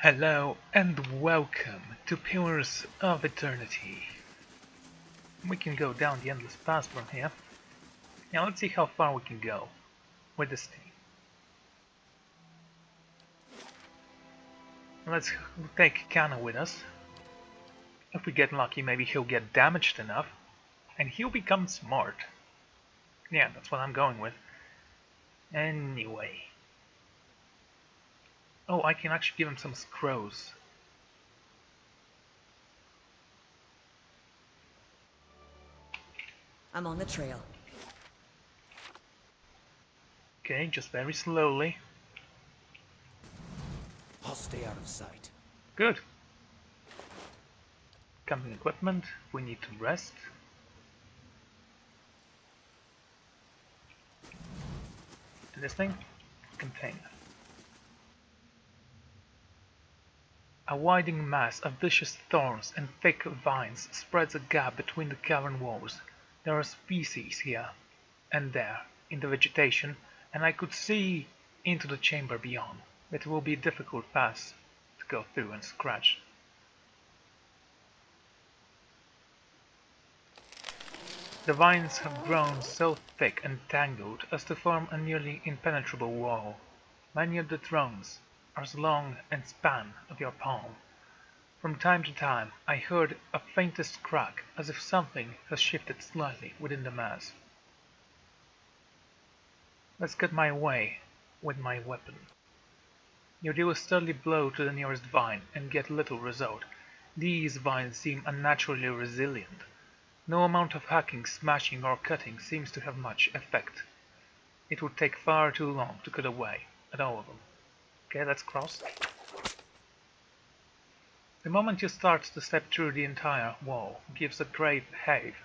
Hello and welcome to Pillars of Eternity. We can go down the endless path from here. Now let's see how far we can go with this team. Let's take Kana with us. If we get lucky, maybe he'll get damaged enough and he'll become smart. Yeah, that's what I'm going with. Anyway. Oh, I can actually give him some scrolls. I'm on the trail. Okay, just very slowly. I'll stay out of sight. Good. Camping equipment, we need to rest. And this thing? Container. A widening mass of vicious thorns and thick vines spreads a gap between the cavern walls. There are species here and there in the vegetation, and I could see into the chamber beyond. It will be a difficult pass to go through and scratch. The vines have grown so thick and tangled as to form a nearly impenetrable wall. Many of the thrones are as long and span of your palm. From time to time I heard a faintest crack, as if something has shifted slightly within the mass. Let's cut my way with my weapon. You deal a steady blow to the nearest vine and get little result. These vines seem unnaturally resilient. No amount of hacking, smashing or cutting seems to have much effect. It would take far too long to cut away at all of them. Okay, let's cross. The moment you start to step through, the entire wall gives a great heave,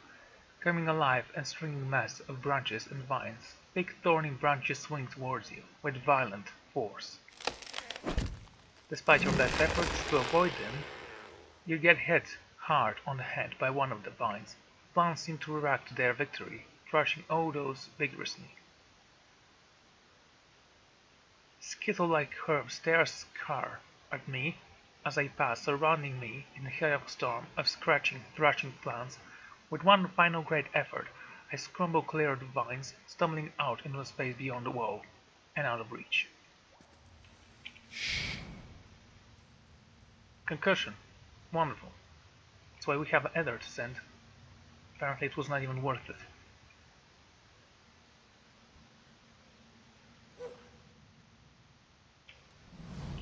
coming alive and stringing mass of branches and vines. Big thorny branches swing towards you with violent force. Despite your best efforts to avoid them, you get hit hard on the head by one of the vines. Plants seem to react to their victory, crushing all those vigorously. Skittle-like herbs stare scar at me as I pass, surrounding me in a hailstorm of scratching, thrashing plants. With one final great effort, I scramble clear of the vines, stumbling out into a space beyond the wall, and out of reach. Concussion. Wonderful. That's why we have Ether to send. Apparently it was not even worth it.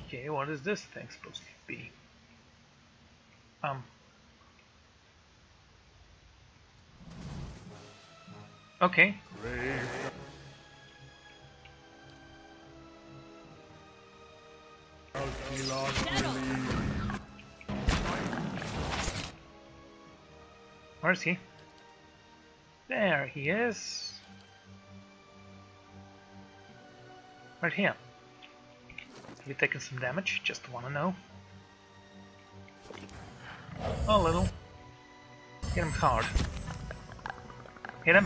Okay, what is this thing supposed to be? Okay. Where is he? There he is. Right here. Have you taken some damage? Just wanna know. A little. Hit him hard. Hit him.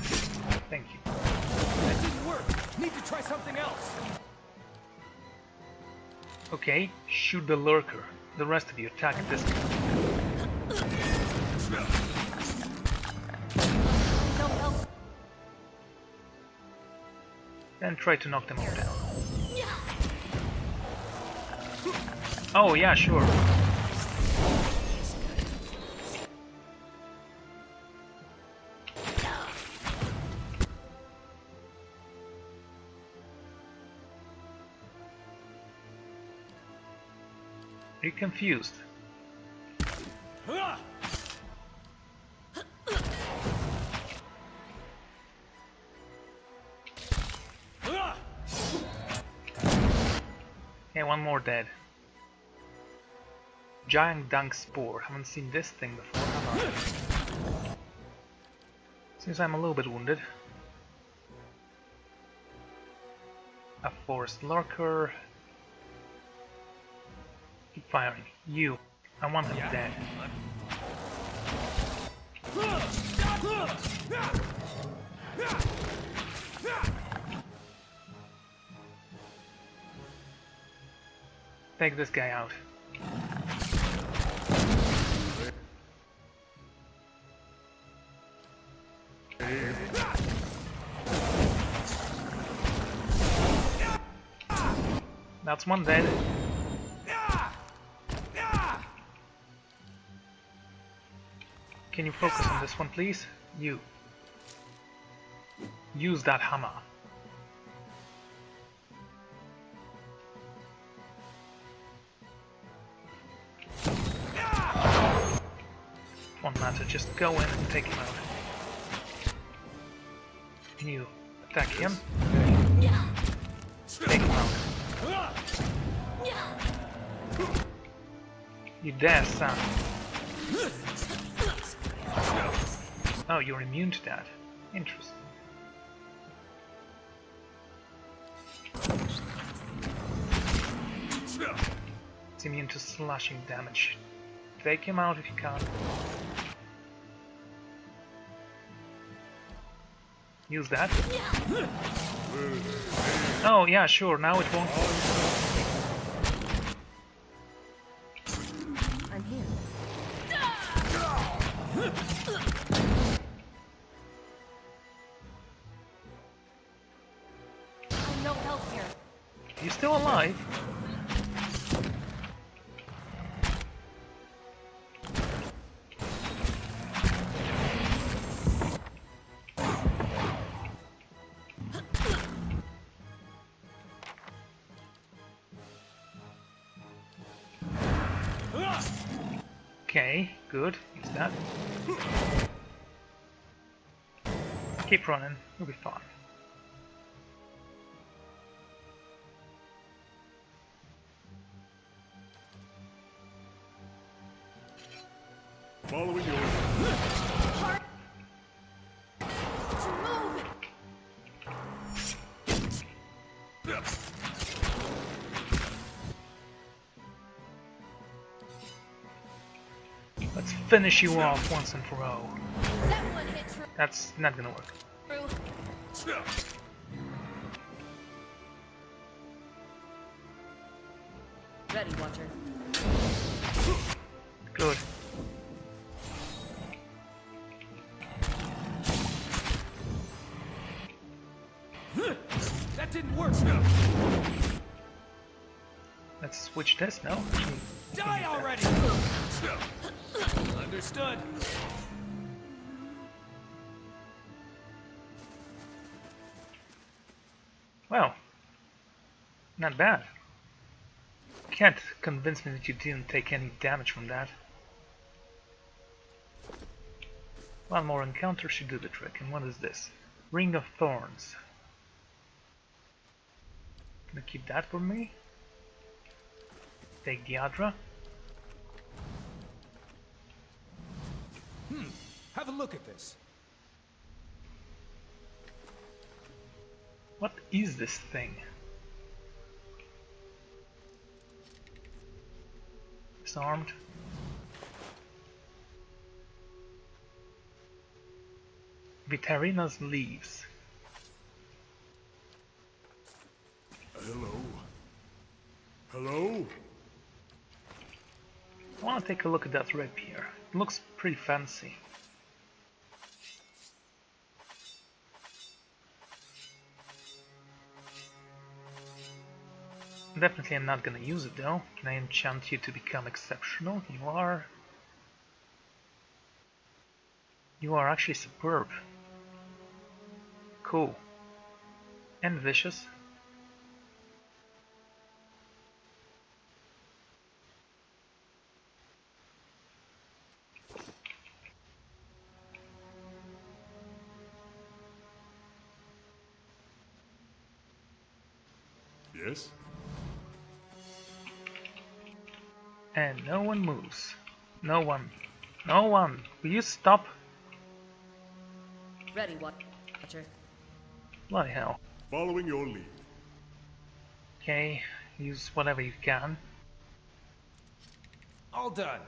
Thank you. That didn't work. Need to try something else. Okay, shoot the lurker. The rest of you attack this guy. No help. Then try to knock them all down. Oh yeah, sure. Are you confused? Okay, one more dead. Giant Dunk Spore. Haven't seen this thing before, have I? Seems I'm a little bit wounded. A Forest Lurker. Keep firing. You. I want him dead. Take this guy out. That's one dead. Can you focus on this one, please? You. Use that hammer. Won't matter, just go in and take him out. Can you attack him? Take him out. You dare, son. Oh, you're immune to that. Interesting. It's immune to slashing damage. Take him out if you can. Use that. Oh, yeah, sure, now it won't. I'm here. I'm no help here. Are you still alive? Okay, good. Use that. Keep running, you'll be fine. Following your Let's finish you off once and for all. That one hit true. That's not gonna work. Ready, Watcher. Good. That didn't work. Let's switch this now. Die already. Understood. Well, not bad. Can't convince me that you didn't take any damage from that. One more encounter should do the trick. And what is this? Ring of Thorns. Gonna keep that for me. Take the Adra. Have a look at this. What is this thing? Disarmed. Vitarina's leaves. hello. Hello? I want to take a look at that rapier. It looks pretty fancy. Definitely I'm not gonna use it though. Can I enchant you to become exceptional? You are actually superb. Cool. And vicious. Yes? And no one moves. No one. No one! Will you stop? Ready, Watcher. Bloody hell. Following your lead. Okay, use whatever you can. All done.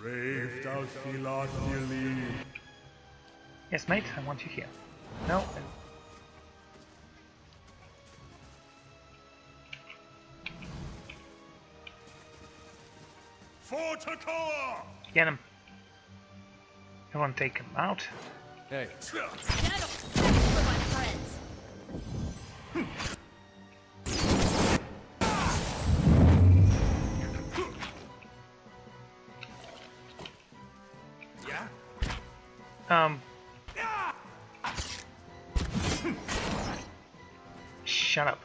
Brave thou Philos, Yliel. Yes, mate, I want you here. No. For Takoa! Get him. I want to take him out. Hey, That'll for my friends. yeah? Shut up.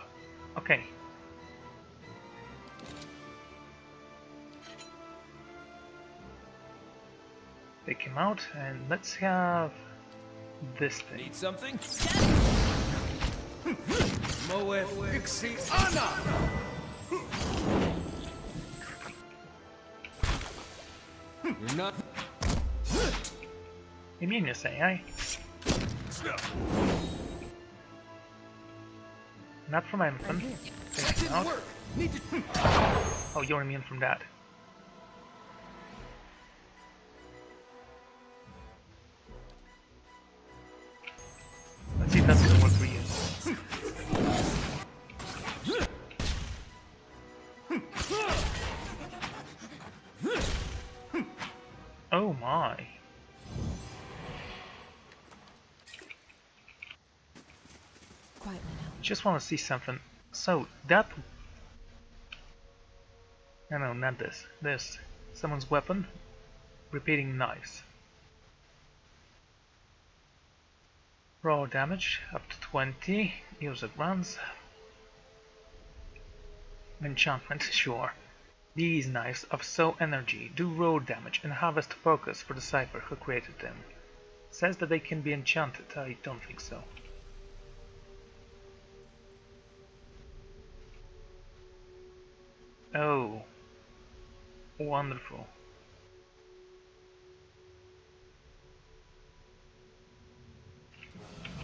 Okay. Take him out, and let's have this thing. Need something? Moe Fixie Anna! You're not. Immune, you say, eh? Not from anything. That Take him didn't out. work! Need to. Oh, you're immune from that. Let's see if that's gonna work for you. Oh my. Quietly now. Just want to see something. So, that... No, not this. This. Someone's weapon. Repeating knives. Raw damage up to 20. User grants. Enchantment, sure. These knives of soul energy do raw damage and harvest focus for the cipher who created them. Says that they can be enchanted. I don't think so. Oh. Wonderful.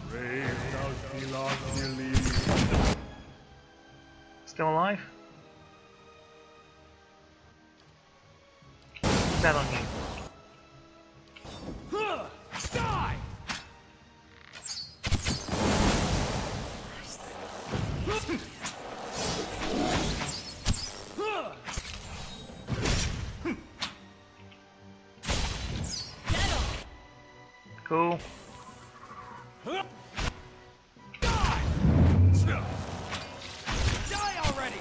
Brave thou Philos, Yliel. Still alive? That on you. Die! Cool. Die already!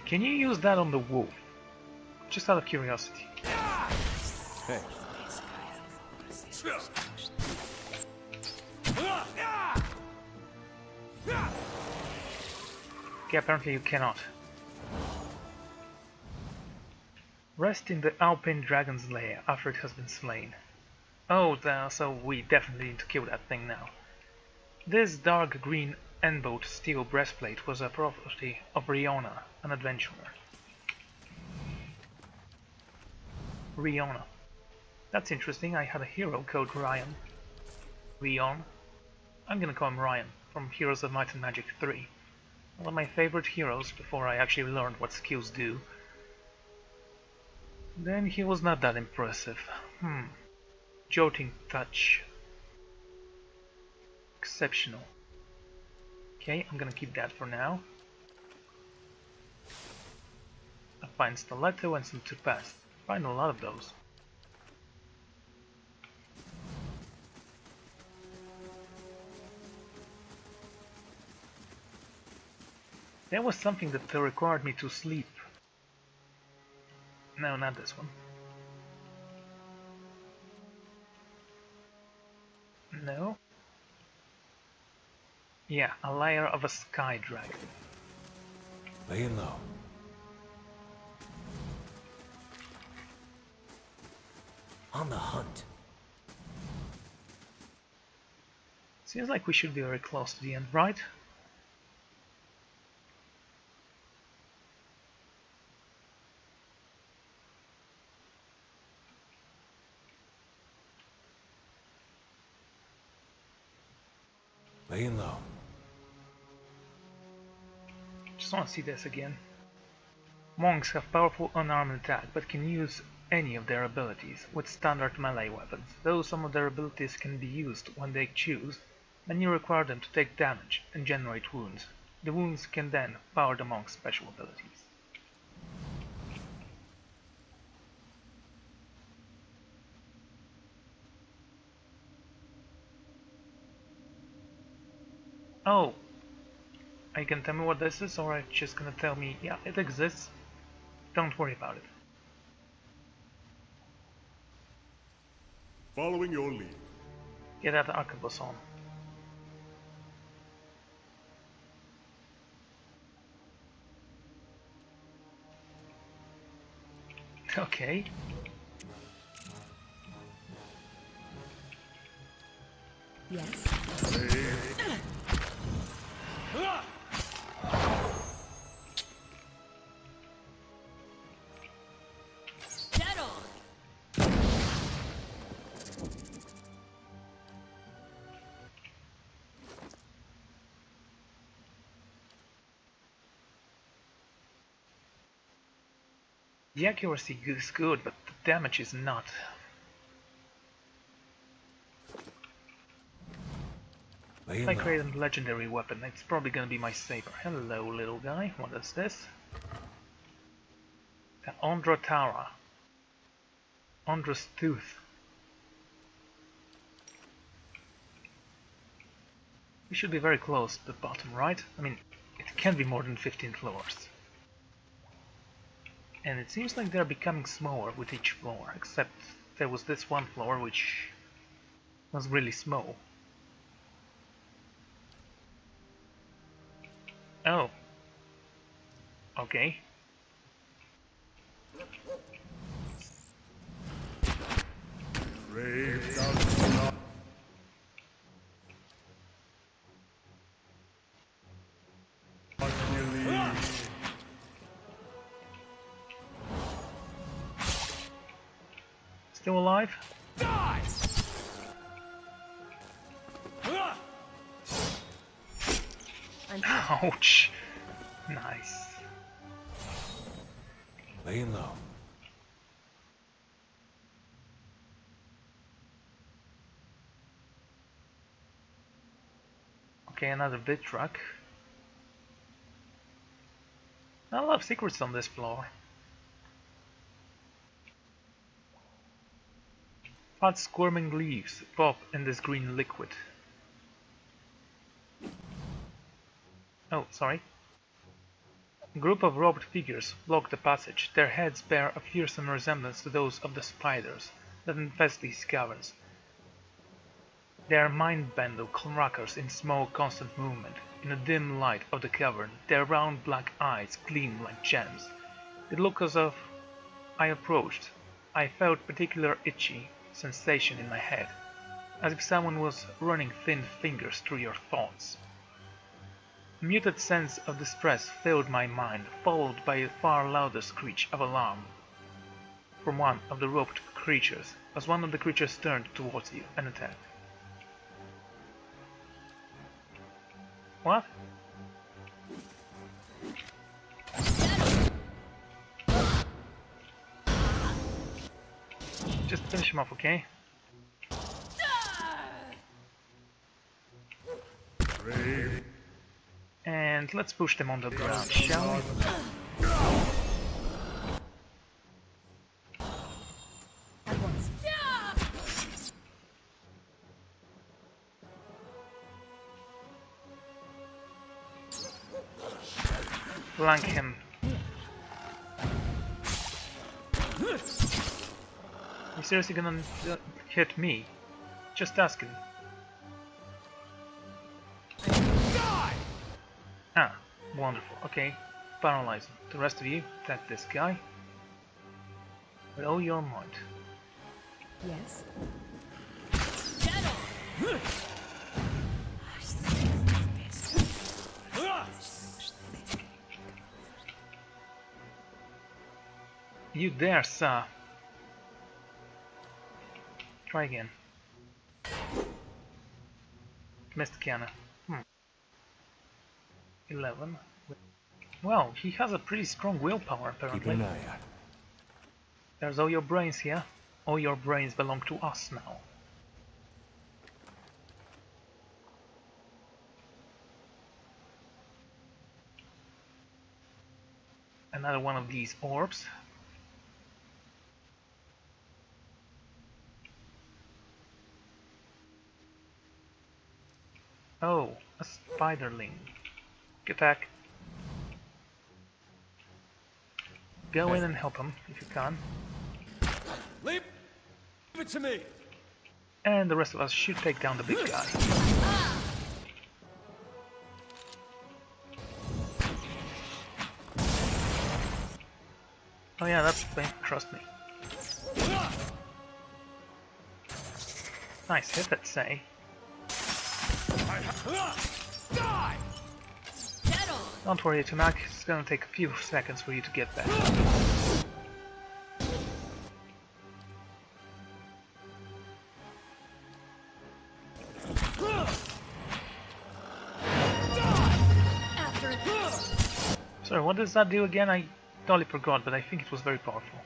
Can you use that on the wolf? Just out of curiosity. Hey. Okay, apparently you cannot. Rest in the Alpine Dragon's lair after it has been slain. Oh, so we definitely need to kill that thing now. This dark green Enboat steel breastplate was a property of Riona, an adventurer. Riona. That's interesting, I had a hero called Ryan. Rion. I'm gonna call him Ryan, from Heroes of Might and Magic 3. One of my favorite heroes before I actually learned what skills do. Then he was not that impressive. Jolting touch. Exceptional. Okay, I'm gonna keep that for now. I find Stiletto and some Topaz. Find a lot of those. There was something that required me to sleep. No, not this one. No. Yeah, a lair of a sky dragon. Laying low. On the hunt. Seems like we should be very close to the end, right? Laying low. Just want to see this again. Monks have powerful unarmed attack, but can use any of their abilities with standard melee weapons. Though some of their abilities can be used when they choose, many require them to take damage and generate wounds. The wounds can then power the monk's special abilities. Oh! Are you gonna tell me what this is, or are you just gonna tell me, yeah, it exists? Don't worry about it. Following your lead. Get that arquebus on. Okay. Yes. Dead on. The accuracy is good, but the damage is not. Lay If I low. create a legendary weapon, it's probably gonna be my saber. Hello, little guy. What is this? The Ondra Ondra's Tooth. We should be very close to the bottom, right? I mean, it can't be more than 15 floors. And it seems like they're becoming smaller with each floor, except there was this one floor which was really small. Oh. Okay. Brave thou shalt not. Yliel. Still alive? Die! I'm here. Ouch! Nice. Laying low. Okay, another bit truck. I love secrets on this floor. Fat squirming leaves pop in this green liquid. Oh, sorry. A group of robed figures block the passage. Their heads bear a fearsome resemblance to those of the spiders that infest these caverns. They are mind-bending crackers in small, constant movement. In the dim light of the cavern, their round black eyes gleam like gems. They look as if I approached. I felt particular itchy sensation in my head, as if someone was running thin fingers through your thoughts. A muted sense of distress filled my mind, followed by a far louder screech of alarm from one of the roped creatures, as one of the creatures turned towards you and attacked. What? Just finish him off, okay? Brave And let's push them on the ground, shall we? At once. Flank him. You seriously gonna hit me? Just asking. Die! Ah, wonderful. Okay, paralyze him. The rest of you, attack this guy with all your might. Yes. You dare, sir. Try again. Missed cannon. 11. Well, he has a pretty strong willpower, Keeping apparently. an eye out. There's all your brains here. All your brains belong to us now. Another one of these orbs. Oh, a spiderling. Attack. Go in and help him if you can. Leave it to me. And the rest of us should take down the big guy. Oh yeah, that's the thing, trust me. Nice hit, let's say. Die! Dead on. Don't worry, Tumak, it's gonna take a few seconds for you to get back. After it. Sorry, what does that do again? I totally forgot, but I think it was very powerful.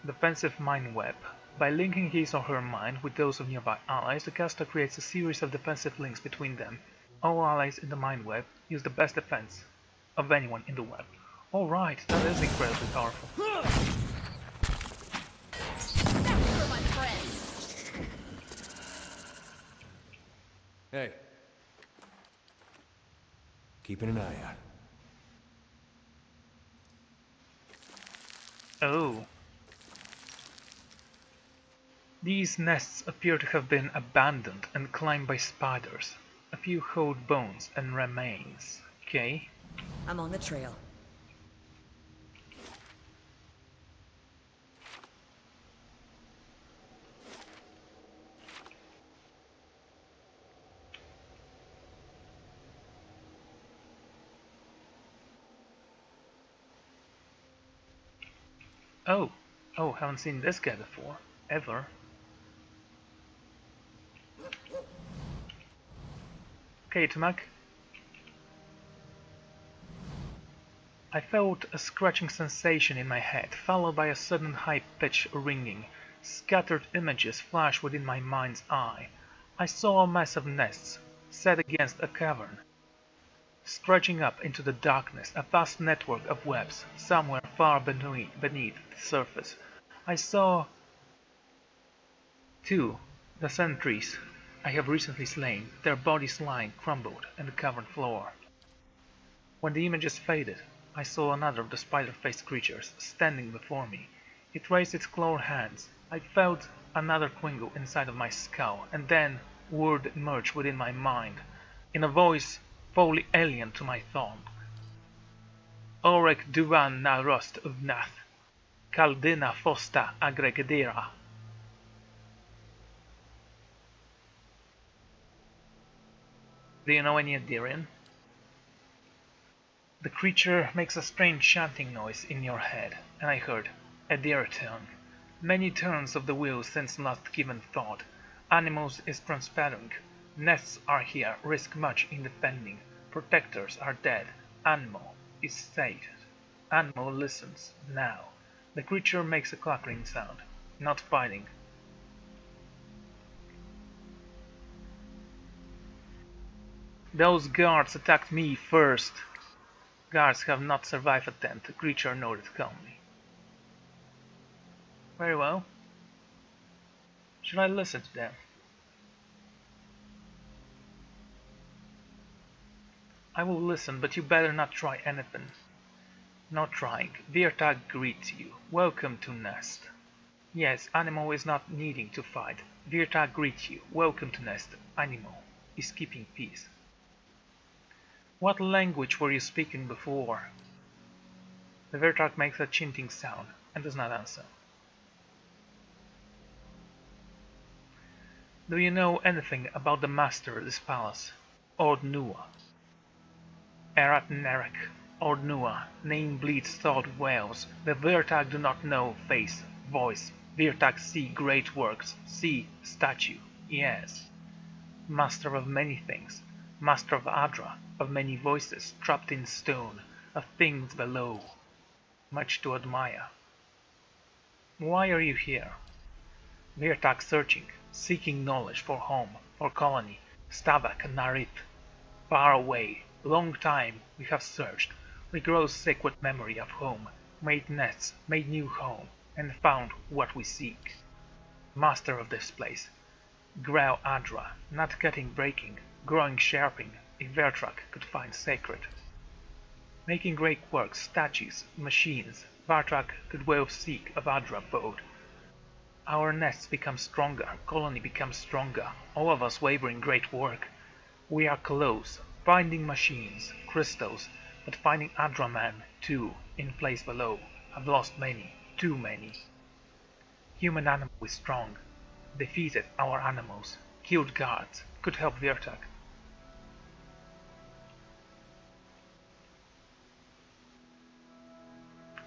Defensive Mind Web. By linking his or her mind with those of nearby allies, the caster creates a series of defensive links between them. All allies in the Mind Web use the best defense of anyone in the web. Alright, that is incredibly powerful. That's for my friends. Hey. Keeping an eye out. Oh. These nests appear to have been abandoned and climbed by spiders. A few hold bones and remains. Okay. I'm on the trail. Oh. Oh, haven't seen this guy before. Ever. Okay, Tumak. I felt a scratching sensation in my head, followed by a sudden high-pitched ringing. Scattered images flashed within my mind's eye. I saw a mass of nests, set against a cavern. Stretching up into the darkness, a vast network of webs, somewhere far beneath the surface. I saw, too, the sentries I have recently slain, their bodies lying crumbled on the cavern floor. When the images faded, I saw another of the spider-faced creatures standing before me. It raised its clawed hands. I felt another twingle inside of my skull, and then word emerged within my mind, in a voice wholly alien to my thought. Orek duvan na rost uvnath, kaldina fosta agregedera. Do you know any Adirian? The creature makes a strange chanting noise in your head, and I heard Adir turn. Many turns of the wheel since last given thought. Animals is transparent. Nests are here, risk much in defending. Protectors are dead. Animal is saved. Animal listens now. The creature makes a cluckering sound, not fighting. Those guards attacked me first. Guards have not survived attempt, the creature noted calmly. Very well. Should I listen to them? I will listen, but you better not try anything. Not trying. Virtag greets you. Welcome to Nest. Yes, Animal is not needing to fight. Virtag greets you. Welcome to Nest. Animal is keeping peace. What language were you speaking before? The Virtag makes a chanting sound and does not answer. Do you know anything about the master of this palace? Ordnua. Erat Nerek, Ordnua, name bleeds thought wails. The Virtag do not know face, voice. Virtag see great works, see statue, yes. Master of many things. Master of Adra, of many voices trapped in stone, of things below, much to admire. Why are you here? Virtak searching, seeking knowledge for home, for colony, Stavak and Narith. Far away, long time we have searched, we grow sick with memory of home, made nests, made new home, and found what we seek. Master of this place, Grau Adra, not cutting breaking, growing sharpening, if Vertrak could find sacred. Making great works, statues, machines, Vartrak could well seek of Adra abode. Our nests become stronger, colony becomes stronger, all of us wavering great work. We are close, finding machines, crystals, but finding Adraman, too, in place below, have lost many, too many. Human animal is strong, defeated our animals, killed guards, could help Virtak.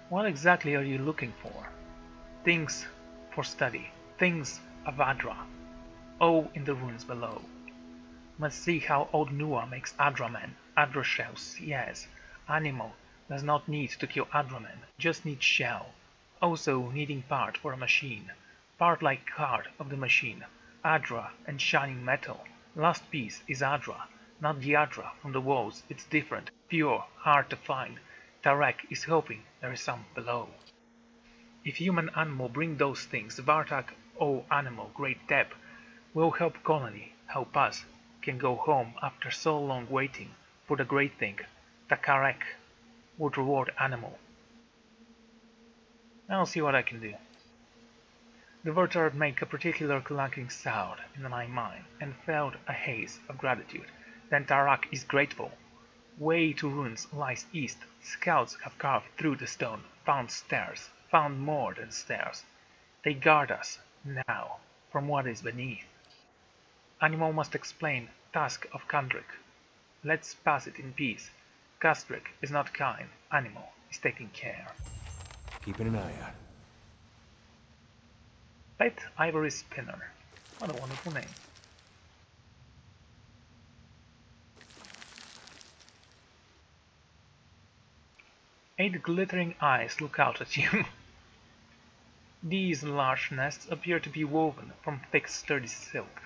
What exactly are you looking for? Things for study, things of Adra, all in the ruins below. Must see how old Nua makes Adraman, Adra shells, yes. Animal does not need to kill Adraman, just needs shell. Also needing part for a machine, part like heart of the machine, Adra and shining metal. Last piece is Adra, not the Adra from the walls, it's different, pure, hard to find. Tarek is hoping there is some below. If human animal bring those things, Vartak, all animal, great depth, will help colony, help us, can go home after so long waiting for the great thing, Takarek, would reward animal. I'll see what I can do. The Vertard make a particular clunking sound in my mind and felt a haze of gratitude. Then Tarak is grateful. Way to ruins lies east. Scouts have carved through the stone, found stairs, found more than stairs. They guard us, now, from what is beneath. Animal must explain task of Kandrik. Let's pass it in peace. Kastrik is not kind, animal is taking care. Keeping an eye out. Pet Ivory Spinner. What a wonderful name. Eight glittering eyes look out at you. These large nests appear to be woven from thick sturdy silk.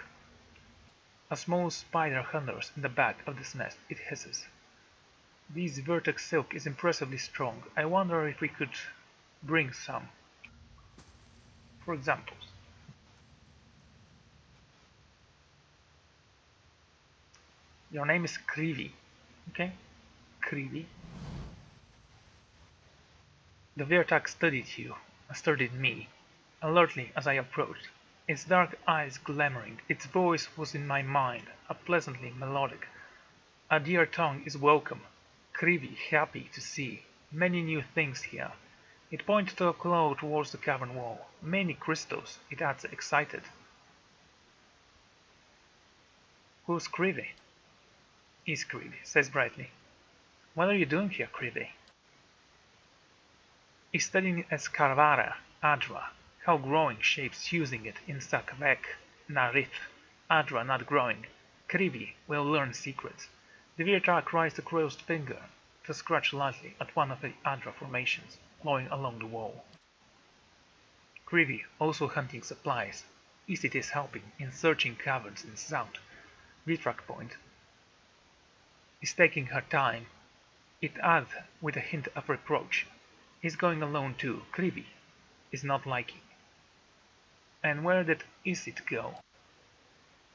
A small spider hovers in the back of this nest, it hisses. This vertex silk is impressively strong. I wonder if we could bring some. For examples. Your name is Krivi, okay? Krivi. The Vertak studied you, studied me, alertly as I approached. Its dark eyes glamoring, its voice was in my mind, a pleasantly melodic. A dear tongue is welcome, Krivi happy to see. Many new things here. It pointed to a claw towards the cavern wall. Many crystals, it adds excited. Who's Krivi? Is Krivi, says brightly. What are you doing here, Krivi? Is studying Escarvara, Adra, how growing shapes using it in Sakvek, Narith, Adra not growing. Krivi will learn secrets. The Virtak raised a crossed finger to scratch lightly at one of the Adra formations, flowing along the wall. Krivi also hunting supplies. Isit is helping in searching caverns in south. Vitrak Point is taking her time. It adds with a hint of reproach. He's going alone too, Krivi is not liking. And where did Isit go?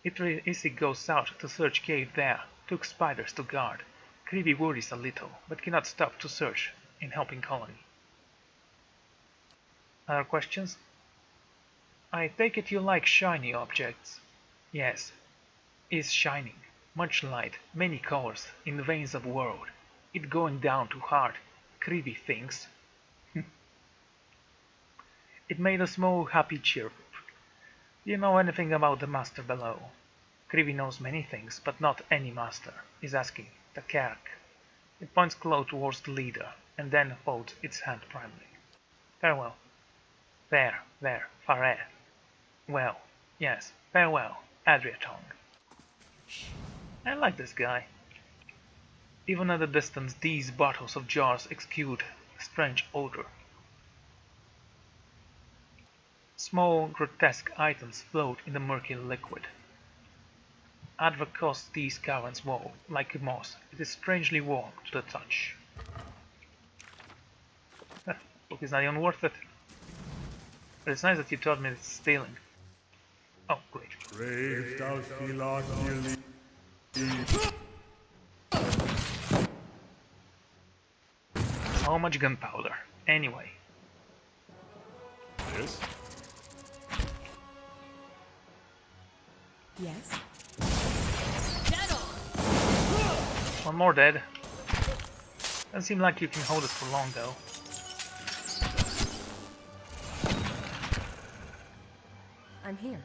Isit goes south to search cave there, took spiders to guard. Krivi worries a little, but cannot stop to search in helping colony. Other questions? I take it you like shiny objects. Yes, is shining, much light, many colors, in the veins of world. It going down to heart, Krivi thinks. It made a small happy chirp. Do you know anything about the master below? Krivi knows many things, but not any master, is asking. Takerk. It points close towards the leader, and then folds its hand primly. Farewell. There, Fareh. Well, yes, farewell, Adriatong. I like this guy. Even at a distance, these bottles of jars exude a strange odor. Small, grotesque items float in the murky liquid. Adva caused these caverns wall, like moss. It is strangely warm to the touch. Book is not even worth it. But it's nice that you told me it's stealing. Oh, great. Brave thou Philos Yliel. How much gunpowder? Anyway. Yes? Yes. Dead on. One more dead. Doesn't seem like you can hold it for long though. I'm here.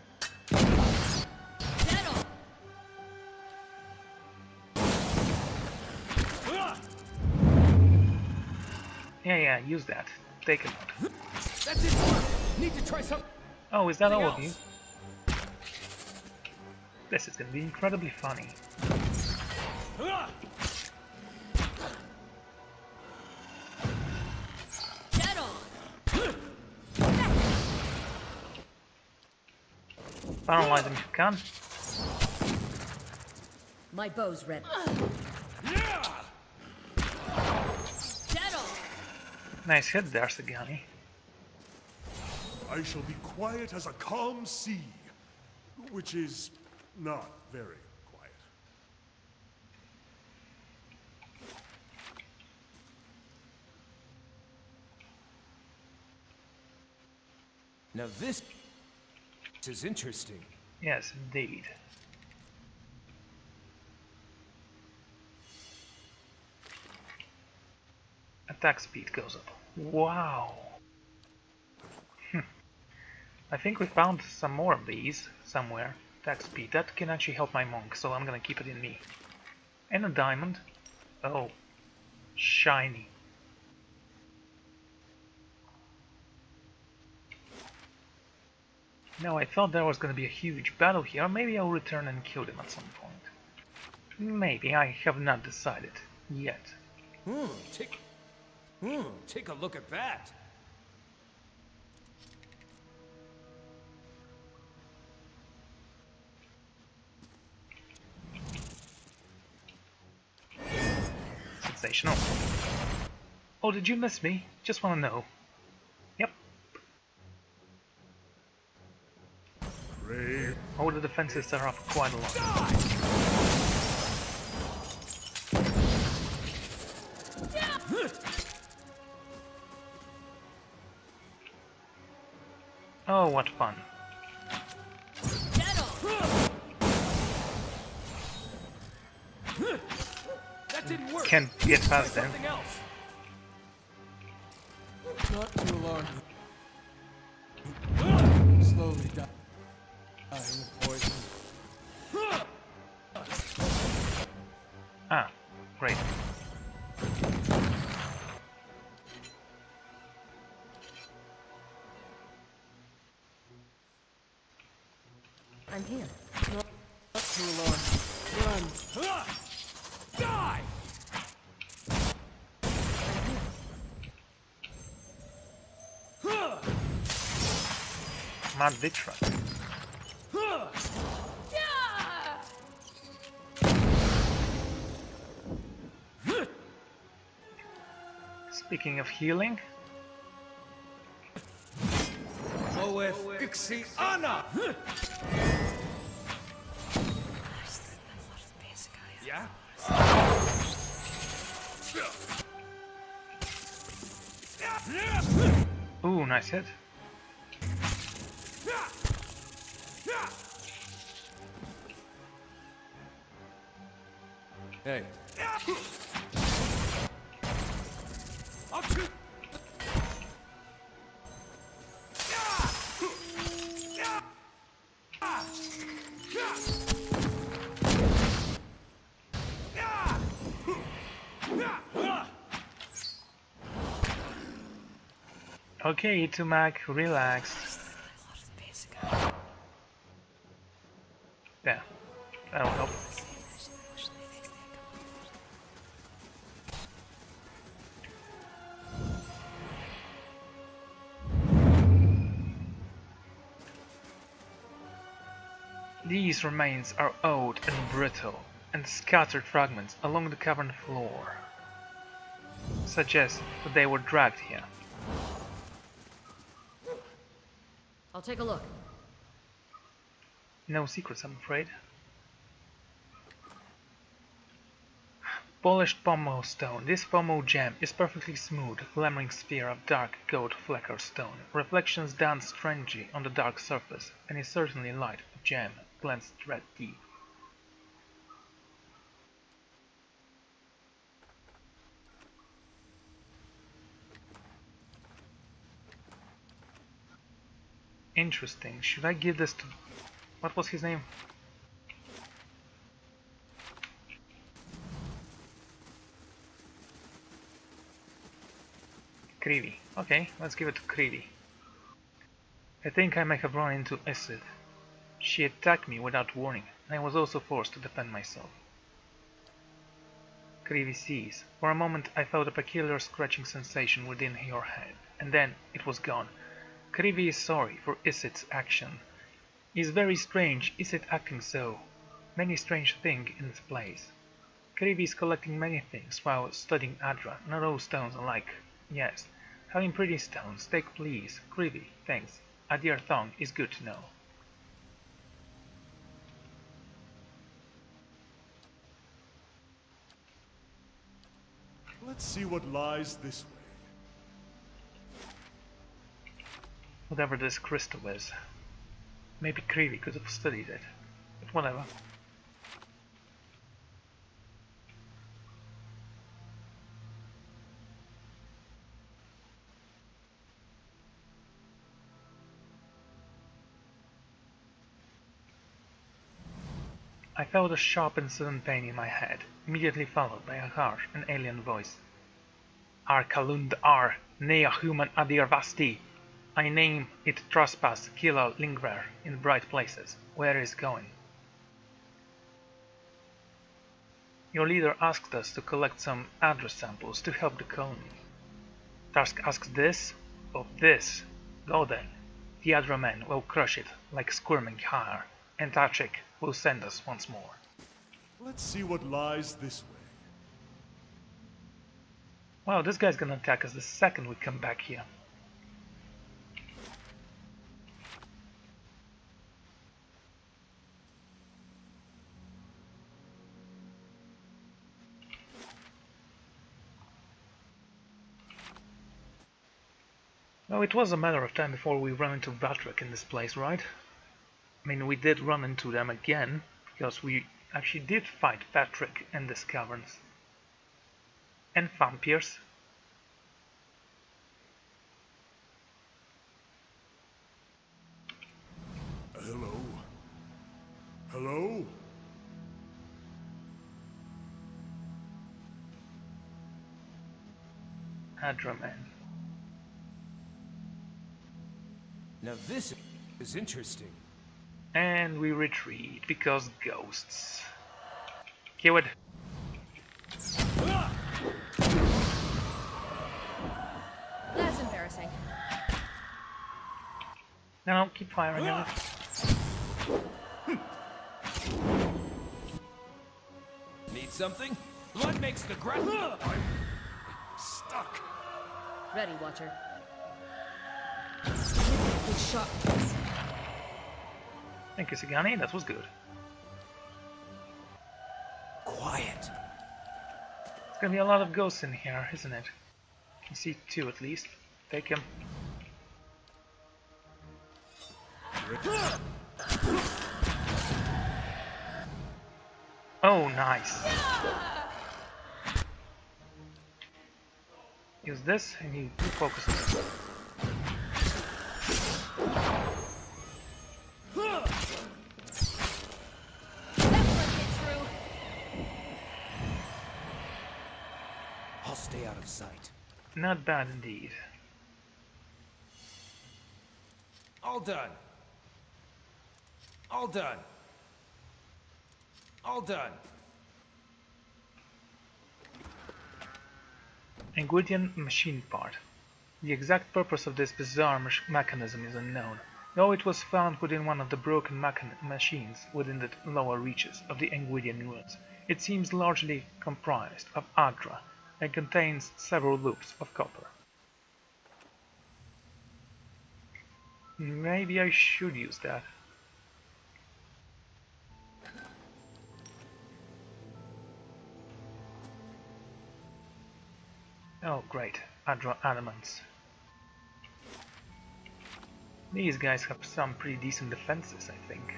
Dead on. Yeah, use that. Take him out. That didn't work. Need to try something Oh, is that all of else. you? This is gonna be incredibly funny. Dead on. Paralyze him if you can. My bow's ready. Yeah! Dead on. Nice hit there, Sagani. I shall be quiet as a calm sea, which is not very quiet. Now this is interesting. Yes, indeed. Attack speed goes up. Wow. I think we found some more of these somewhere. Attack speed. That can actually help my monk, so I'm gonna keep it in me. And a diamond. Oh. Shiny. Now I thought there was gonna be a huge battle here. Maybe I'll return and kill them at some point. Maybe. I have not decided yet. Take a look at that. Sensational. Oh, did you miss me? Just wanna know. Yep. Brave. Oh, the defenses are up quite a lot. Oh, what fun. Dead on. That didn't work. Can't get past them. Something else. Not too long. Slowly dying of poison. Ah, great. I'm here. Not too long. Run. Die! Mad ditch run. Speaking of healing, Oeth Ixiana! Yeah? ooh, nice hit. Hey, I'll shoot! Okay, Itumak, relax. There, that'll help. These remains are old and brittle, and scattered fragments along the cavern floor suggest that they were dragged here. I'll take a look. No secrets, I'm afraid. Polished pommel stone. This pommel gem is perfectly smooth, glimmering sphere of dark gold flecker stone. Reflections dance strangely on the dark surface, and is certainly light. The gem glens red deep. Interesting. Should I give this to... what was his name? Krivi. Okay, let's give it to Krivi. I think I may have run into Isid. She attacked me without warning, and I was also forced to defend myself. Krivi sees. For a moment I felt a peculiar scratching sensation within your head, and then it was gone. Krivi is sorry for Isid's action. It is very strange Isid acting so. Many strange things in its place. Krivi is collecting many things while studying Adra, not all stones alike. Yes, having pretty stones, take please. Krivi, thanks. A dear thong is good to know. Let's see what lies this way. Whatever this crystal is. Maybe Krivi could have studied it. But whatever. I felt a sharp and sudden pain in my head, immediately followed by a harsh and alien voice. Ar Kalund Ar, Nea Human Adir Vasti. I name it Trespass Killa Lingver in bright places. Where is going? Your leader asked us to collect some address samples to help the colony. Tarsk asks this? Of this. Go then. The Adra men will crush it like squirming hare, and Tachik will send us once more. Let's see what lies this way. Wow, this guy's gonna attack us the second we come back here. Well, it was a matter of time before we run into Valtryek in this place, right? I mean, we did run into them again, because we actually did fight Valtryek in these caverns. And vampires. Hello? Hello? Adra men. Now this is interesting. And we retreat, because ghosts. Kill it. That's embarrassing. No, keep firing at it. Need something? Blood makes the ground. I'm stuck. Ready, Watcher. Good shot, please. Thank you, Sigani, that was good. Quiet. There's gonna be a lot of ghosts in here, isn't it? I can see two at least. Take him. Oh, nice. Use this and you focus on it. I'll stay out of sight. Not bad indeed. All done. All done. All done. Ingredient machine part. The exact purpose of this bizarre mechanism is unknown. though it was found within one of the broken machines within the lower reaches of the Engwidian ruins. It seems largely comprised of Adra and contains several loops of copper. Maybe I should use that. Oh great, Adra adamants. These guys have some pretty decent defenses, I think.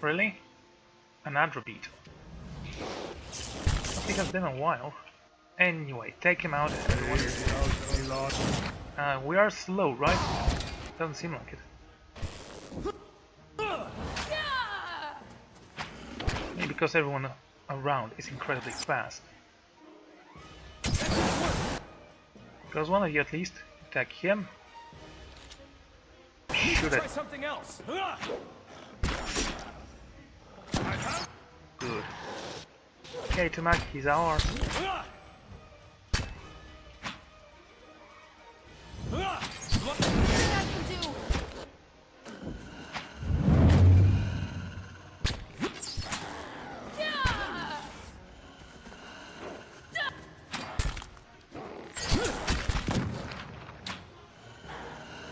Really? An Adra beetle. I think it's been a while. Anyway, take him out, everyone. We are slow, right? Doesn't seem like it. Maybe because everyone around is incredibly fast. Goes one of you at least. Attack him. Shoot it. Try something else. Good. Okay, Tomak, he's ours.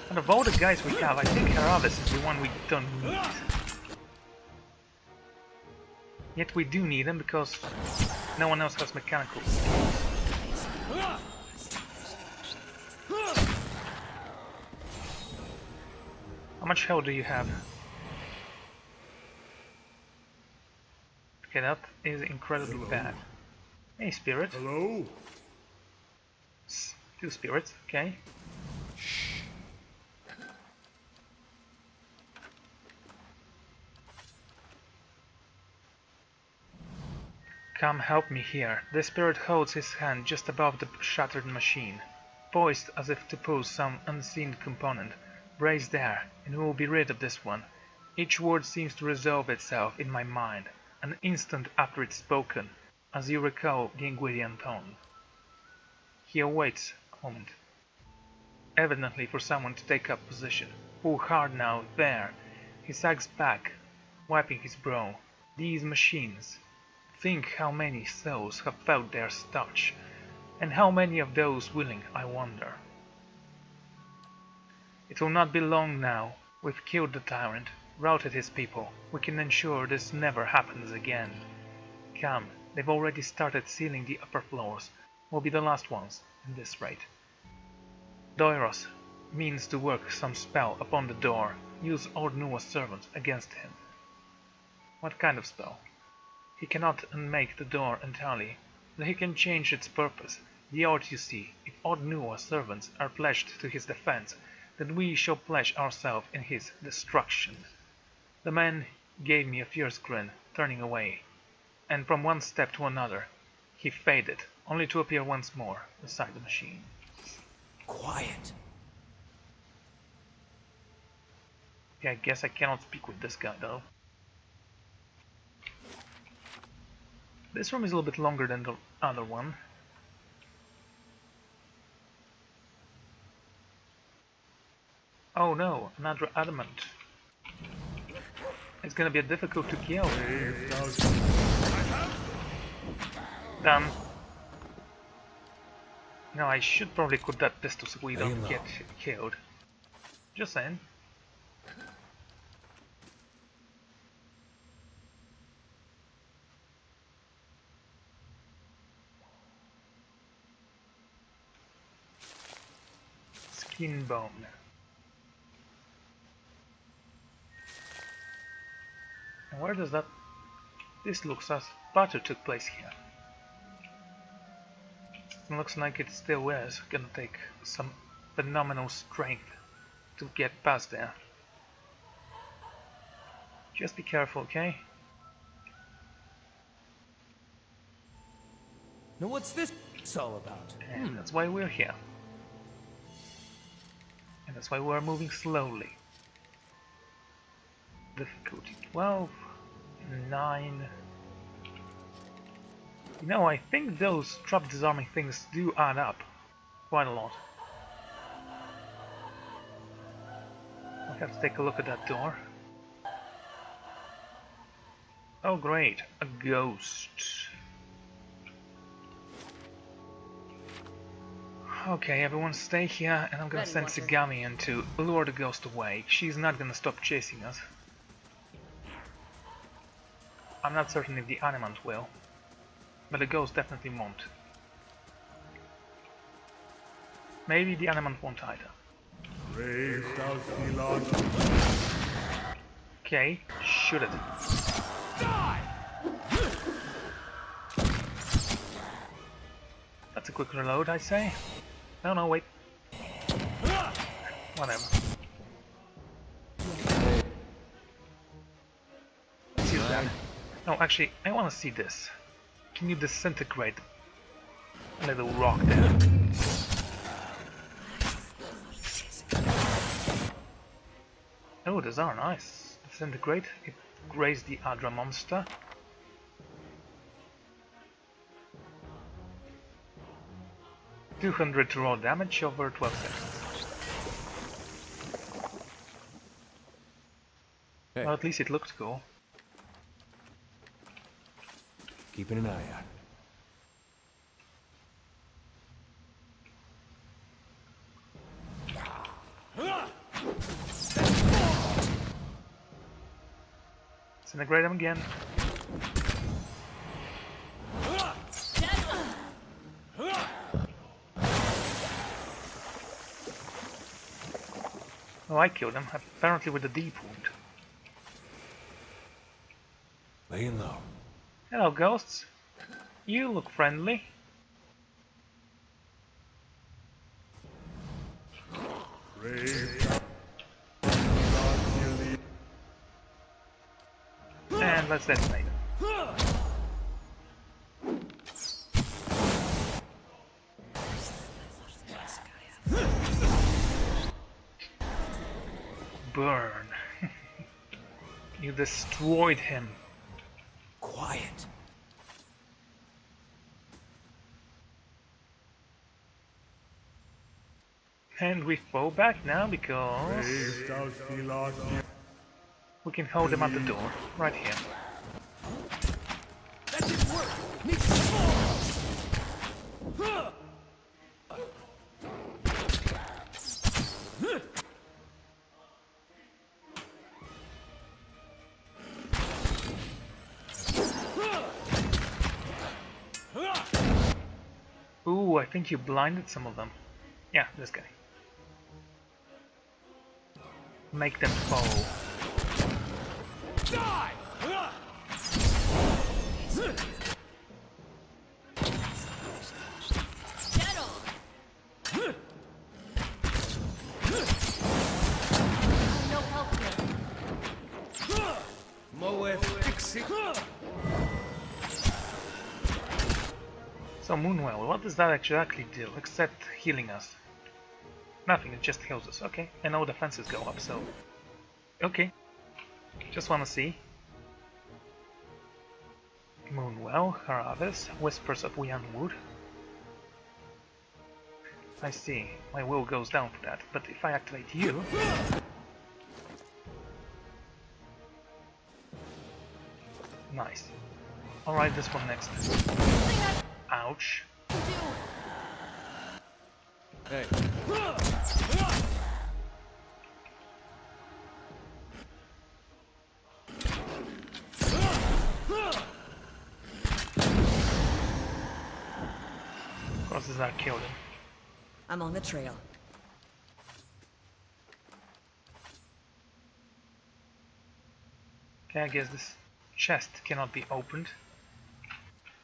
And of all the guys we have, I think Haravis is the one we don't need. Yet we do need him because no one else has mechanical skills. How much health do you have? Okay, that is incredibly bad. Hey, spirit. Hello? 2 spirits, okay. Come help me here. The spirit holds his hand just above the shattered machine, poised as if to pull some unseen component. Brace there, and we will be rid of this one. Each word seems to resolve itself in my mind, an instant after it's spoken, as you recall the Engwidian tone. He awaits a moment, evidently for someone to take up position. Pull hard now, there. He sags back, wiping his brow. These machines. Think how many souls have felt their touch, and how many of those willing, I wonder. It will not be long now. We've killed the tyrant, routed his people. We can ensure this never happens again. Come, they've already started sealing the upper floors. We'll be the last ones, at this rate. Doiros means to work some spell upon the door. Use Ordnua's servants against him. What kind of spell? He cannot unmake the door entirely, but he can change its purpose. The odds, you see, if Ordnua's servants are pledged to his defense, then we shall pledge ourselves in his destruction. The man gave me a fierce grin, turning away, and from one step to another, he faded, only to appear once more beside the machine. Quiet. Okay, I guess I cannot speak with this guy though. This room is a little bit longer than the other one. Oh no, another adamant. It's gonna be difficult to kill. Done. Now I should probably cut that pistol so we don't get killed. Just saying. Skin bone. And where does that... This looks as battle took place here. It looks like it still is gonna take some phenomenal strength to get past there. Just be careful, okay? Now what's this all about? And that's why we're here. And that's why we're moving slowly. Difficulty 12, 9, You know, I think those trap disarming things do add up quite a lot. I have to take a look at that door. Oh great, a ghost. Okay, everyone stay here and I'm gonna Ready, send Watcher. Sigami in to lure the ghost away. She's not gonna stop chasing us. I'm not certain if the animant will, but the ghost definitely won't. Maybe the animant won't either. Brave thou Yliel. Okay, shoot it. That's a quick reload, I say. No, wait. Whatever. Let's use that. No, actually, I want to see this. Can you disintegrate a little rock there? Oh, those are nice. Disintegrate. It grazed the Adra monster. $200 raw damage over 12 seconds. Hey, Well, at least it looked cool. keeping an eye out. Disintegrate them again. Oh, I killed him, apparently with a deep wound. Laying low. Hello, ghosts. You look friendly. Brave thou Yliel. And let's detonate them. Burn. You destroyed him. Quiet. And we fall back now because Brave thou Yliel. we can hold him at the door, right here. That didn't work. Need some more. Ooh, I think you blinded some of them. Yeah, this guy. Make them fall. Die! Get on! No help here. Moe fixing. So Moonwell, what does that exactly do, except healing us? Nothing, it just heals us. Okay, and our defenses go up, so... Okay. Just wanna see. Moonwell, Haravis, Whispers of Wianwood. I see, my will goes down for that, but if I activate you... Nice. Alright, this one next. Ouch. Hey, Crosses that killed him. I'm on the trail. Okay, I guess this chest cannot be opened.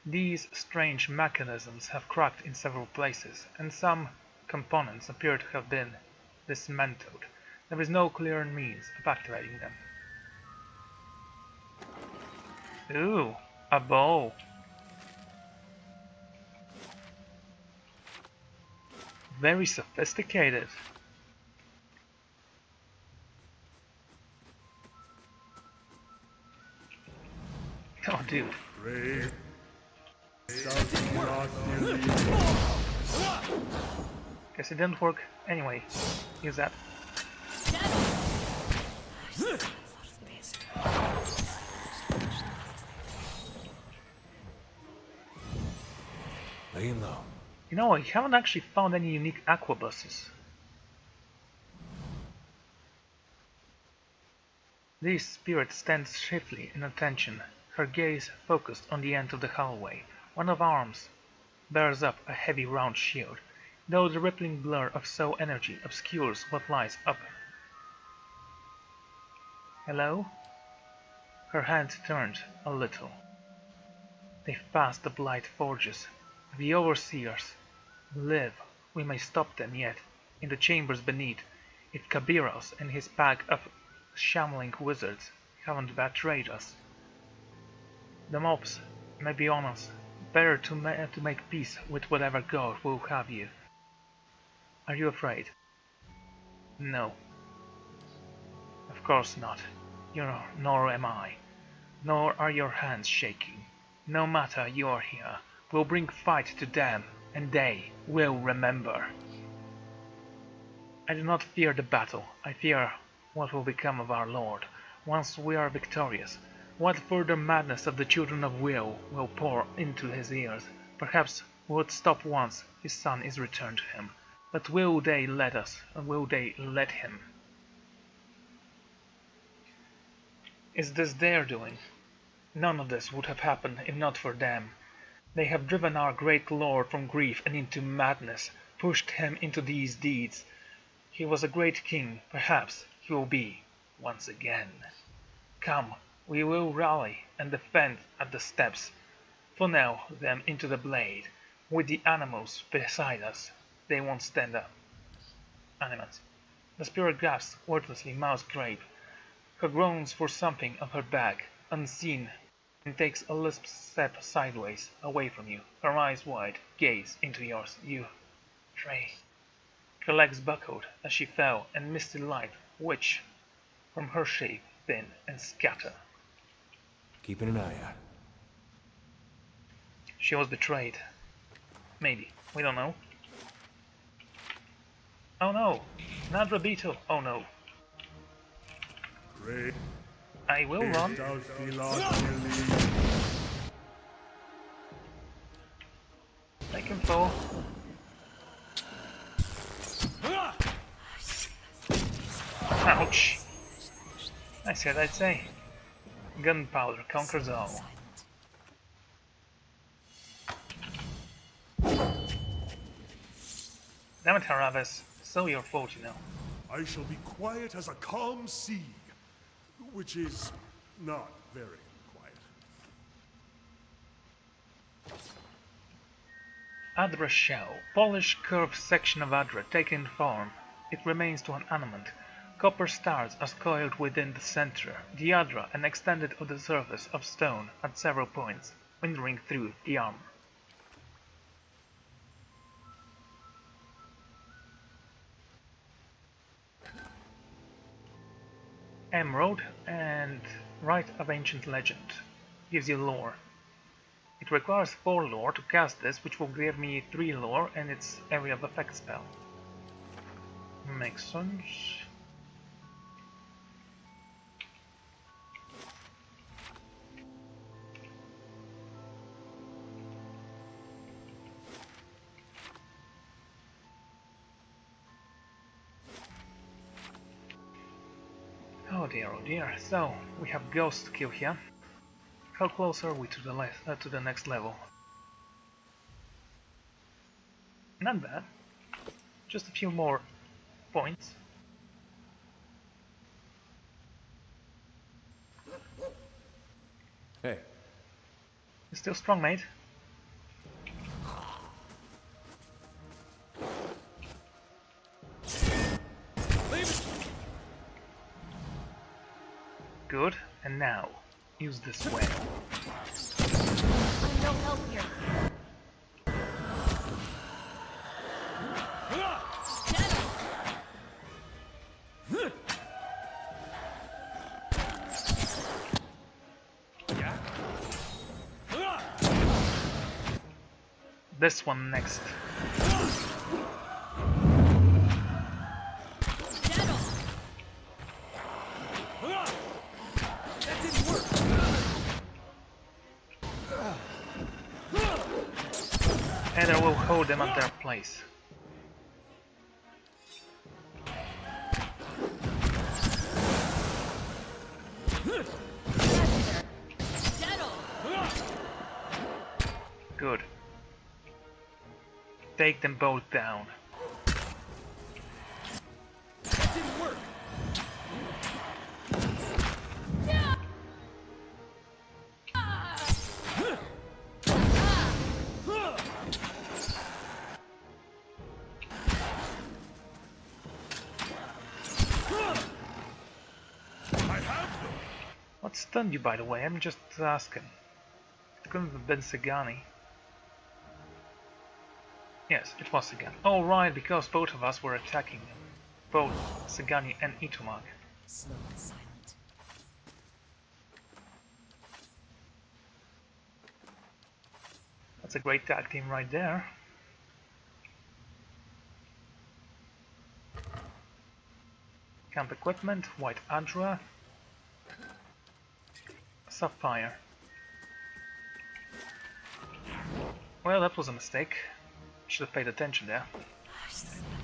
These strange mechanisms have cracked in several places, and some components appear to have been dismantled. There is no clear means of activating them. Ooh, a bow. Very sophisticated. Oh, dude. Brave Guess it didn't work anyway. Use that. Laying low. You know, I haven't actually found any unique aquabuses. This spirit stands stiffly in attention, her gaze focused on the end of the hallway. One of arms bears up a heavy round shield, though the rippling blur of soul energy obscures what lies up. Hello? Her hand turned a little. They've passed the Blight Forges. The Overseers live. We may stop them yet. In the chambers beneath, if Kabiros and his pack of shambling wizards haven't betrayed us. The mobs may be on us. Better to make peace with whatever god will have you. Are you afraid? No. Of course not. Nor am I. Nor are your hands shaking. No matter you are here, we'll bring fight to them, and they will remember. I do not fear the battle. I fear what will become of our Lord once we are victorious. What further madness of the children of will pour into his ears. Perhaps would stop once his son is returned to him. But will they let us, and will they let him? Is this their doing? None of this would have happened if not for them. They have driven our great Lord from grief and into madness, pushed him into these deeds. He was a great king, perhaps he will be once again. Come, we will rally and defend at the steps. Funnel them into the blade. With the animals beside us, they won't stand up. Animals. The spirit grasps wordlessly Mao's grape. Her groans for something of her bag, unseen, and takes a lisp step sideways, away from you, her eyes wide, gaze into yours. You, Trey. Her legs buckled as she fell, and misty light which from her shape thin and scatter. Keeping an eye out. She was betrayed. Maybe. We don't know. Oh no! Nadra Beetle! Oh no. Great. I will run. Make him fall. Ouch! I said I'd say. Gunpowder conquers all. Damn it, Haravis. So your fault, you know. I shall be quiet as a calm sea, which is not very quiet. Adra shell. Polished curved section of Adra taken form. It remains to an animate. Copper stars are coiled within the center. The Adra, an extended of the surface of stone at several points, winding through the arm. Emerald and Rite of Ancient Legend gives you lore. It requires 4 lore to cast this, which will give me 3 lore and its area of effect spell. Makes sense. Oh dear, so we have Ghost Kill here. How close are we to the next level? Not bad. Just a few more points. Hey. You're still strong, mate. Good, and now, use this way. I'm no help here. This one next. That didn't work. And I will hold them at their place. Good. Take them both down. That didn't work. I have them. What stunned you, by the way? I'm just asking. It couldn't have been Sagani. Yes, it was Sagani. Oh, right, because both of us were attacking them. Both Sagani and Itumak. Slow and silent. That's a great tag team right there. Camp equipment, White Adra, Sapphire. Well, that was a mistake. Should have paid attention there.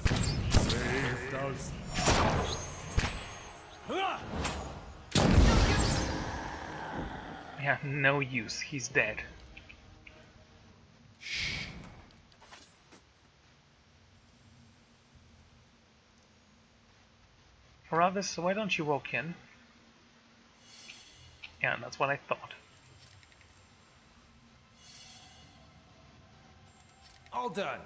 Brave does. Yeah, no use. He's dead. Ravis, why don't you walk in? Yeah, that's what I thought. All done.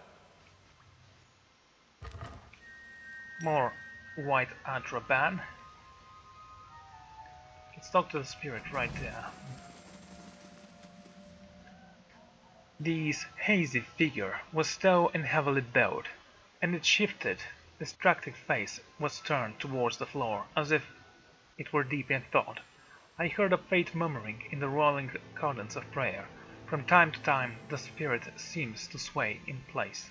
More White Adraban. Let's talk to the spirit right there. This hazy figure was tall and heavily bowed, and its shifted, distracted face was turned towards the floor, as if it were deep in thought. I heard a faint murmuring in the rolling cadence of prayer. From time to time the spirit seems to sway in place.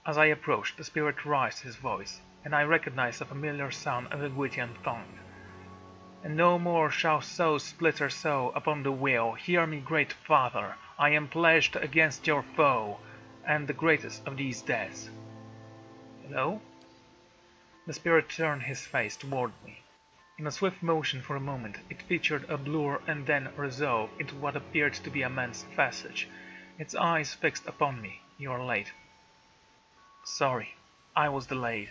As I approached, the spirit raised his voice, and I recognized a familiar sound of the Gwitian tongue. And no more shall soul splitter so upon the wheel. Hear me, great Father, I am pledged against your foe, and the greatest of these deaths. Hello? The spirit turned his face toward me. In a swift motion for a moment, it featured a blur and then resolved into what appeared to be a man's visage. Its eyes fixed upon me. You are late. Sorry, I was delayed.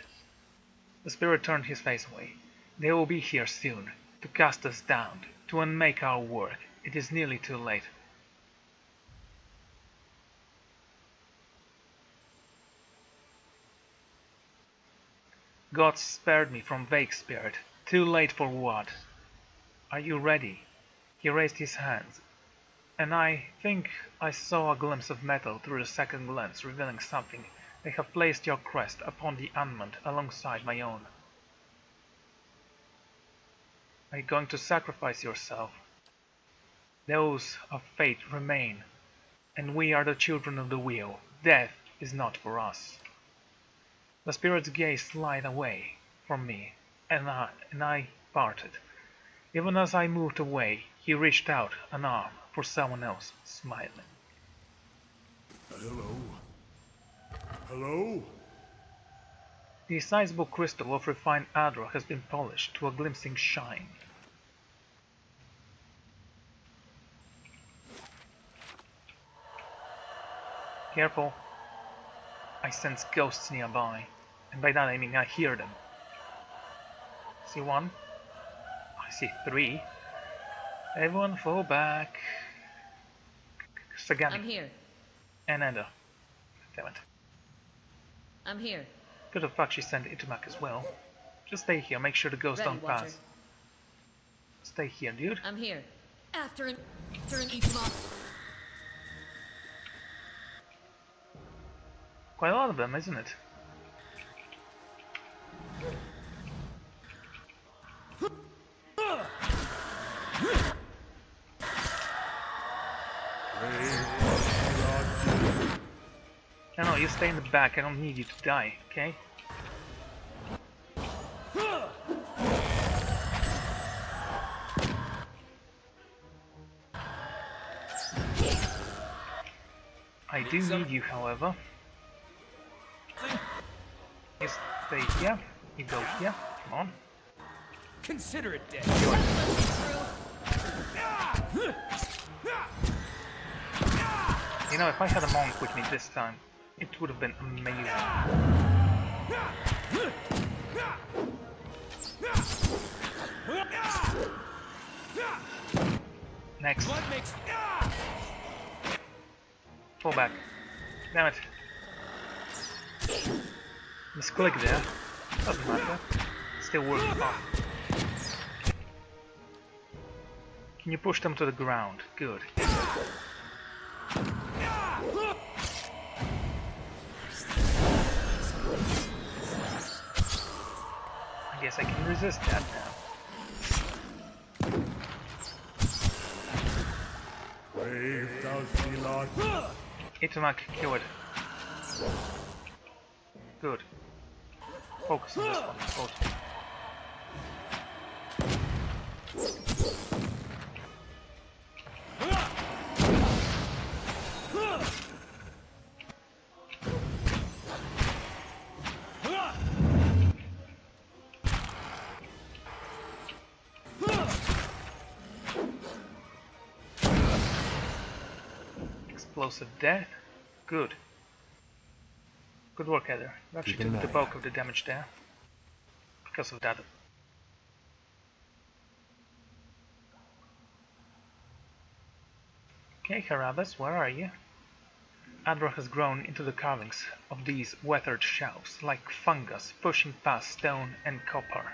The spirit turned his face away. They will be here soon, to cast us down, to unmake our work. It is nearly too late. God spared me from vague spirit. Too late for what? Are you ready? He raised his hands, and I think I saw a glimpse of metal through the second glance, revealing something. They have placed your crest upon the unmanned alongside my own. Are you going to sacrifice yourself? Those of fate remain, and we are the children of the wheel. Death is not for us. The spirit's gaze slid away from me, and I parted. Even as I moved away, he reached out an arm for someone else, smiling. Hello? Hello? The sizable crystal of refined Adra has been polished to a glistening shine. Careful. I sense ghosts nearby, and by that I mean I hear them. See one? I see three. Everyone fall back. Sagani. I'm here. And Ender. Damn it. I'm here. Good of fuck she sent Itumak as well. Just stay here, make sure the ghosts Ready, don't Watcher. pass. Stay here, dude. I'm here. After an Itumak. Quite a lot of them, isn't it? Brave God. No, you stay in the back. I don't need you to die, okay? I do need you, however. You stay here. You go here. Come on. Consider it dead. You know, if I had a monk with me this time, it would have been amazing. Next. Blood makes. Fall back. Damn it. Misclick there. Doesn't matter. Still works fine. Can you push them to the ground? Good. I guess I can resist that now. Brave thou Yliel. Itomak killed. Good. Focus on this one. Focus. Explosive death. Good. Good work, Heather. You actually took the bulk of the damage there. Because of that. Okay, Harabas, where are you? Adra has grown into the carvings of these weathered shelves, like fungus pushing past stone and copper.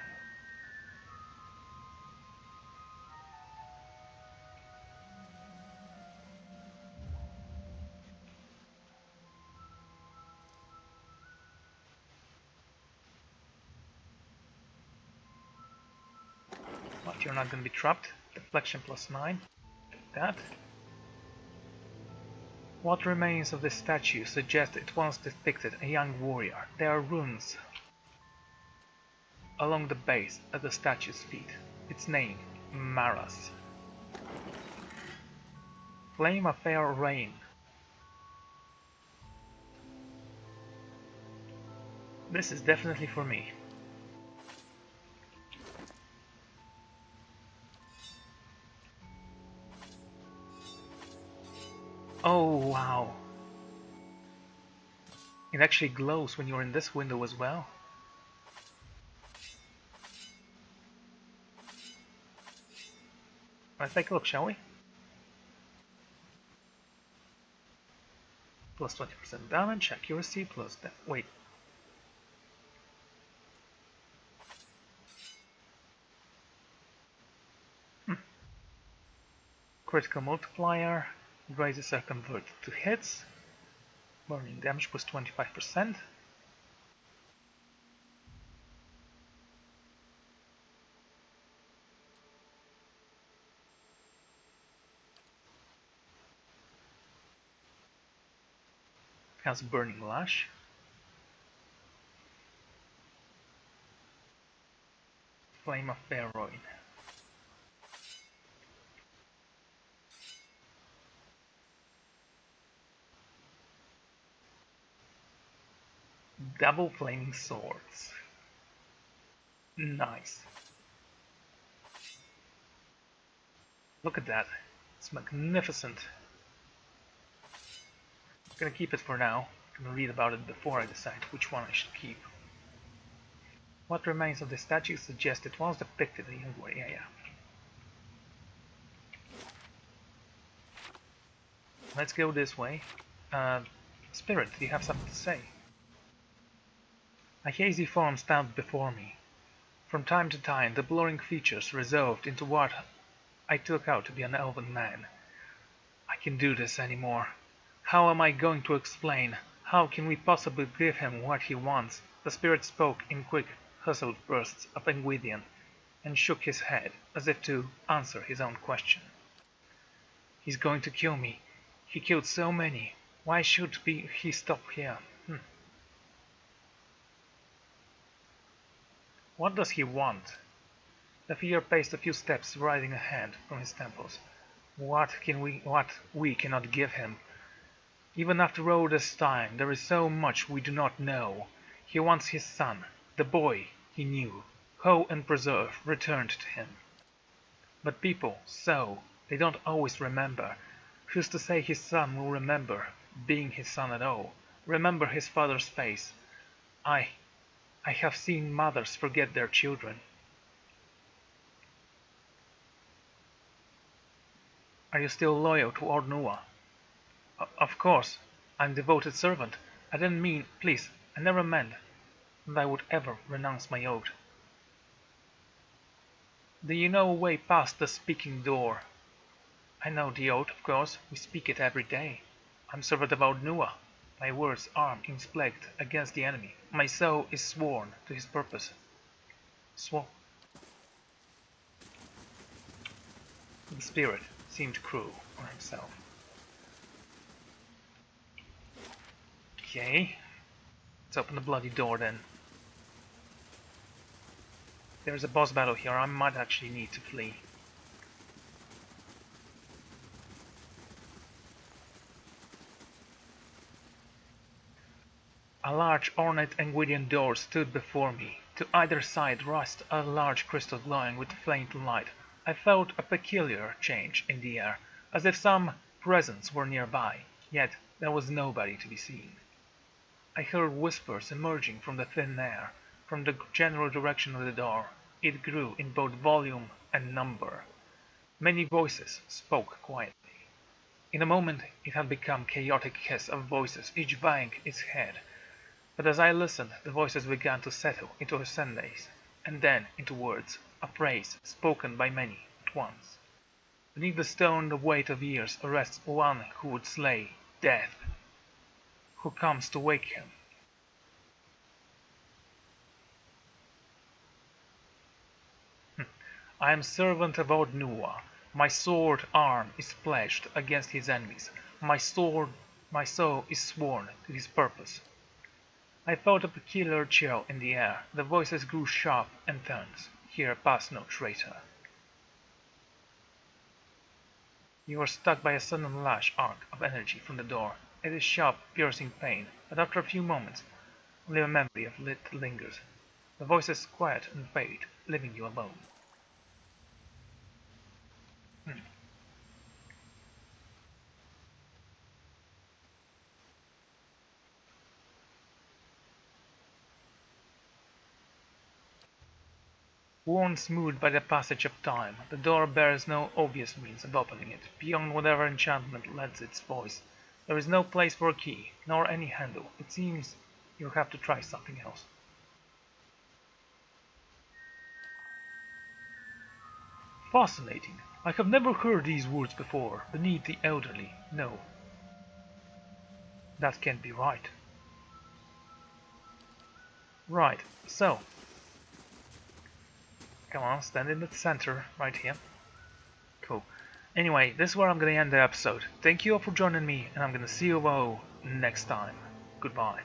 But you're not going to be trapped. Deflection +9. Take that. What remains of this statue suggests it once depicted a young warrior. There are runes along the base at the statue's feet. Its name, Maras. Flame of fair rain. This is definitely for me. Oh wow. It actually glows when you're in this window as well. Let's take a look, shall we? Plus 20% damage, accuracy, plus that. Wait. Critical multiplier, raises are converted to hits. Burning damage plus 25%. Has Burning Lash. Flame of Baroin. Double Flaming Swords. Nice. Look at that. It's magnificent. I'm gonna keep it for now. I'm gonna read about it before I decide which one I should keep. What remains of the statue suggests it was depicted a young warrior. Yeah. Let's go this way. Spirit, do you have something to say? A hazy form stands before me. From time to time, the blurring features resolved into what I took out to be an elven man. I can't do this anymore. How am I going to explain? How can we possibly give him what he wants? The spirit spoke in quick, hustled bursts of Engwydian, and shook his head, as if to answer his own question. He's going to kill me. He killed so many. Why should he stop here? What does he want? The figure paced a few steps, raising a hand from his temples. What we cannot give him? Even after all this time, there is so much we do not know. He wants his son, the boy he knew, whole and preserved, returned to him. But people, they don't always remember. Who's to say his son will remember being his son at all? Remember his father's face? I have seen mothers forget their children. Are you still loyal to Ord Nua? Of course, I'm devoted servant. I didn't mean, please, I never meant that I would ever renounce my oath. Do you know a way past the speaking door? I know the oath, of course. We speak it every day. I'm servant of Ord Nua. My words arm insplect against the enemy. My soul is sworn to his purpose. The spirit seemed cruel on himself. Okay. Let's open the bloody door then. There's a boss battle here. I might actually need to flee. A large ornate Engwidian door stood before me. To either side rushed a large crystal glowing with faint light. I felt a peculiar change in the air, as if some presence were nearby, yet there was nobody to be seen. I heard whispers emerging from the thin air, from the general direction of the door. It grew in both volume and number. Many voices spoke quietly. In a moment it had become chaotic hiss of voices, each vying its head. But as I listened, the voices began to settle into sentences, and then into words, a phrase spoken by many at once. Beneath the stone the weight of years arrests one who would slay death, who comes to wake him. I am servant of Ord Nua. My sword arm is pledged against his enemies. My soul is sworn to his purpose. I felt a peculiar chill in the air. The voices grew sharp and tense. Here pass no traitor. You are struck by a sudden lash arc of energy from the door. It is sharp, piercing pain, but after a few moments, only a memory of it lingers. The voices quiet and fade, leaving you alone. Worn smooth by the passage of time, the door bears no obvious means of opening it, beyond whatever enchantment lends its voice. There is no place for a key, nor any handle. It seems you'll have to try something else. Fascinating. I have never heard these words before. Beneath the elderly. No. That can't be right. Right, so. Come on, stand in the center, right here. Cool. Anyway, this is where I'm gonna end the episode. Thank you all for joining me, and I'm gonna see you all next time. Goodbye.